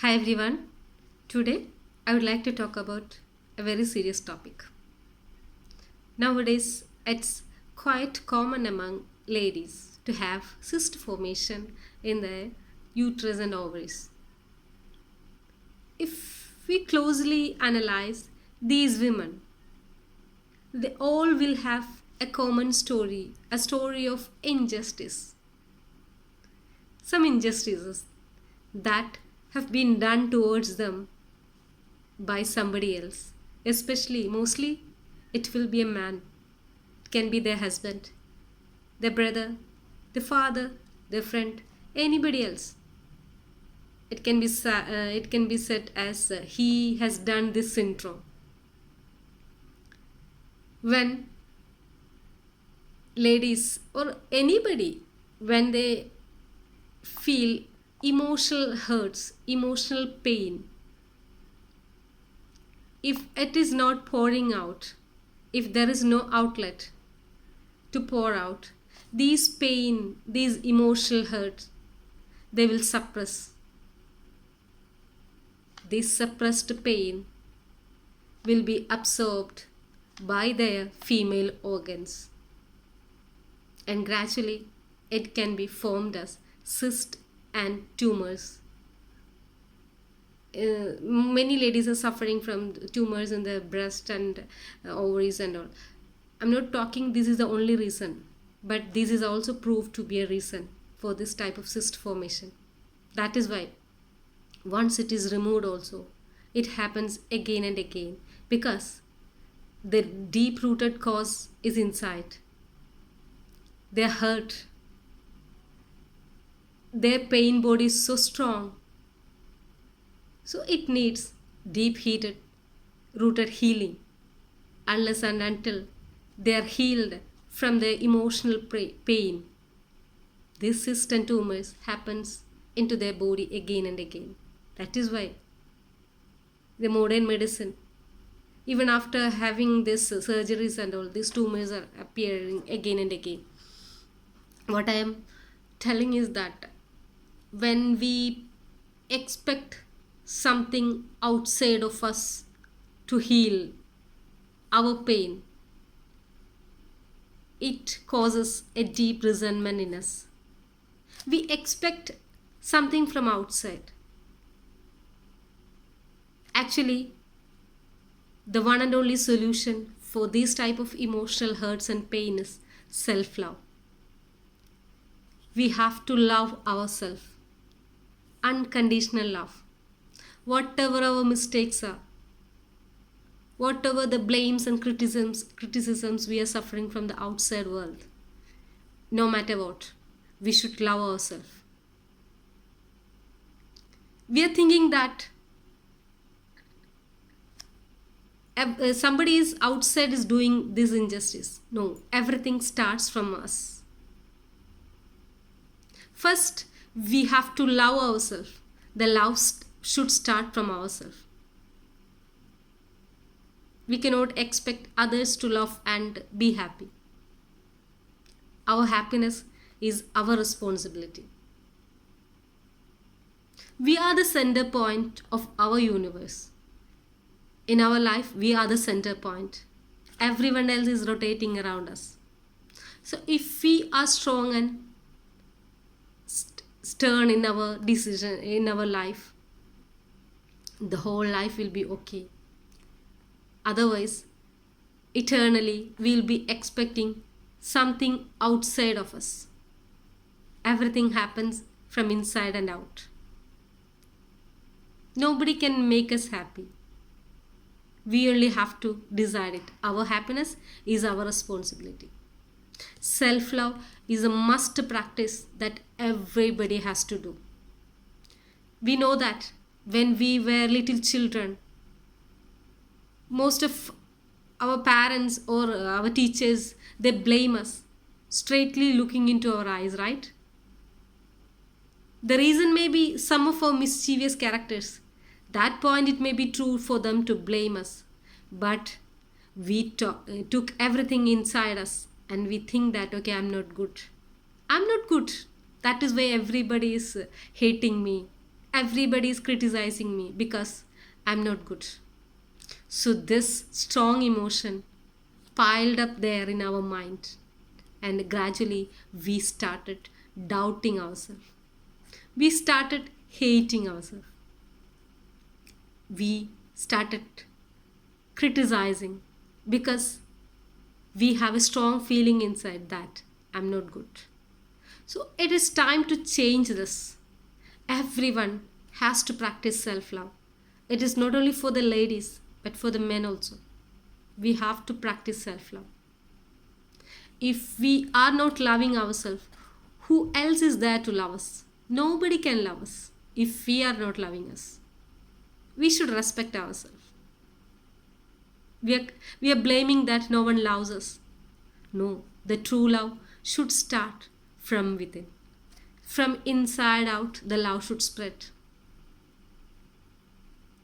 Hi everyone. Today I would like to talk about a very serious topic. Nowadays it's quite common among ladies to have cyst formation in their uterus and ovaries. If we closely analyze these women, they all will have a common story, a story of injustice. Some injustices that have been done towards them by somebody else. Especially, mostly, it will be a man. It can be their husband, their brother, their father, their friend, anybody else. It can be said as he has done this syndrome. When ladies or anybody, when they feel emotional hurts, emotional pain, if it is not pouring out, if there is no outlet to pour out, these pain, these emotional hurts, they will suppress. This suppressed pain will be absorbed by their female organs, and gradually it can be formed as cysts and tumors. Many ladies are suffering from tumors in their breast and ovaries and all. I'm not talking this is the only reason, but this is also proved to be a reason for this type of cyst formation. That is why once it is removed also, it happens again and again, because the deep rooted cause is inside. They're hurt, their pain body is so strong, so it needs deep heated rooted healing. Unless and until they are healed from their emotional pain, this cyst and tumors happens into their body again and again. That is why the modern medicine, even after having this surgeries and all, these tumors are appearing again and again. What I am telling is that when we expect something outside of us to heal our pain, it causes a deep resentment in us. We expect something from outside. Actually, the one and only solution for this type of emotional hurts and pain is self-love. We have to love ourselves. Unconditional love. Whatever our mistakes are, whatever the blames and criticisms we are suffering from the outside world, no matter what, we should love ourselves. We are thinking that somebody is outside is doing this injustice. No, everything starts from us. First, we have to love ourselves. The love should start from ourselves. We cannot expect others to love and be happy. Our happiness is our responsibility. We are the center point of our universe. In our life, we are the center point. Everyone else is rotating around us. So if we are strong and stern in our decision, in our life, the whole life will be okay. Otherwise, eternally we'll be expecting something outside of us. Everything happens from inside and out. Nobody can make us happy. We only have to decide it. Our happiness is our responsibility. Self-love is a must practice that everybody has to do. We know that when we were little children, most of our parents or our teachers, they blame us, straightly looking into our eyes, right? The reason may be some of our mischievous characters. That point it may be true for them to blame us, but we took everything inside us and we think that, okay, I'm not good, that is why everybody is hating me, Everybody is criticizing me because I'm not good. So this strong emotion piled up there in our mind, and gradually we started doubting ourselves. We started hating ourselves. We started criticizing because we have a strong feeling inside that I'm not good. So it is time to change this. Everyone has to practice self love. It is not only for the ladies but for the men also. We have to practice self love. If we are not loving ourselves, who else is there to love us? Nobody can love us if we are not loving us. We should respect ourselves. We are blaming that no one loves us. No, the true love should start from within. From inside out, the love should spread.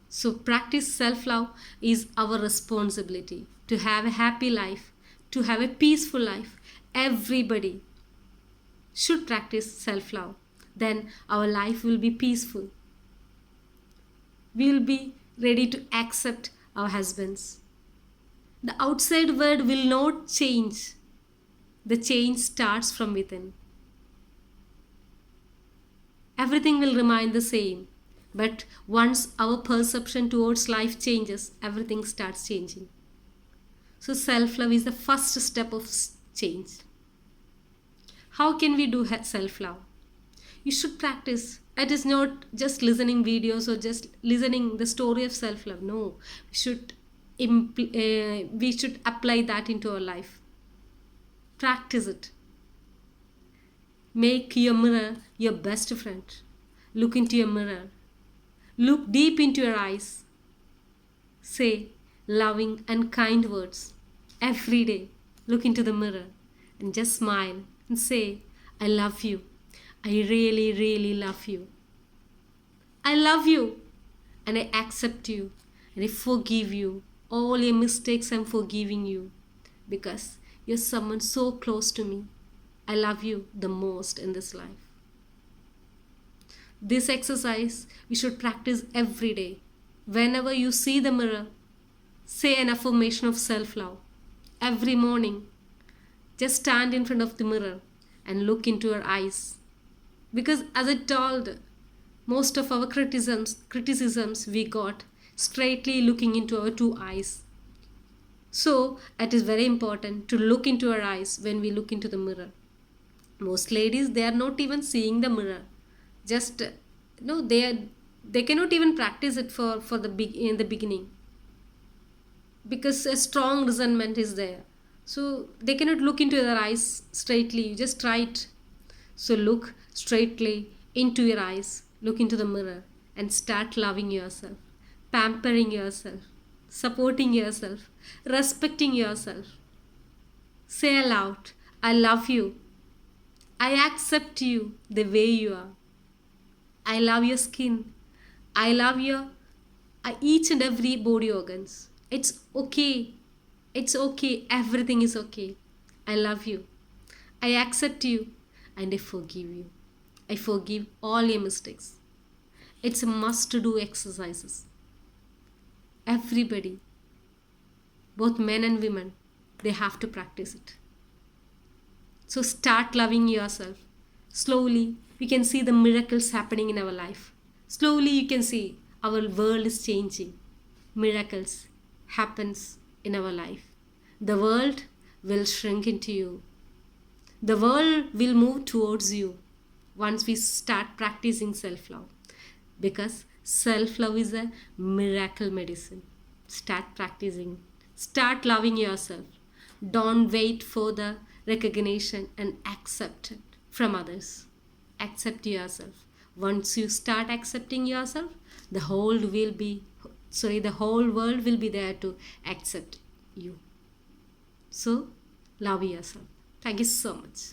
So, practice self love is our responsibility to have a happy life, to have a peaceful life. Everybody should practice self love. Then our life will be peaceful. We will be ready to accept our husbands. The outside world will not change. The change starts from within. Everything will remain the same. But once our perception towards life changes, everything starts changing. So self-love is the first step of change. How can we do self-love? You should practice. It is not just listening videos or just listening the story of self-love. No, we should apply that into our life. Practice it. Make your mirror your best friend. Look into your mirror. Look deep into your eyes. Say loving and kind words every day. Look into the mirror and just smile and say, I love you. I really, really love you. I love you and I accept you and I forgive you. All your mistakes I'm forgiving you because you're someone so close to me. I love you the most in this life. This exercise we should practice every day. Whenever you see the mirror, say an affirmation of self-love. Every morning, just stand in front of the mirror and look into your eyes. Because as I told, most of our criticisms we got straightly looking into our two eyes. So it is very important to look into our eyes when we look into the mirror. Most ladies, they are not even seeing the mirror. Just they cannot even practice it in the beginning because a strong resentment is there. So they cannot look into their eyes straightly. You just try it. So look straightly into your eyes. Look into the mirror and start loving yourself, pampering yourself, supporting yourself, respecting yourself. Say aloud, I love you. I accept you the way you are. I love your skin. I love your each and every body organs. It's okay. It's okay. Everything is okay. I love you. I accept you and I forgive you. I forgive all your mistakes. It's a must to do exercises. Everybody, both men and women, they have to practice it. So start loving yourself. Slowly, we can see the miracles happening in our life. Slowly, you can see our world is changing. Miracles happens in our life. The world will shrink into you. The world will move towards you once we start practicing self-love. Because self-love is a miracle medicine. Start practicing. Start loving yourself. Don't wait for the recognition and accept it from others. Accept yourself. Once you start accepting yourself, the whole world will be there to accept you. So, love yourself. Thank you so much.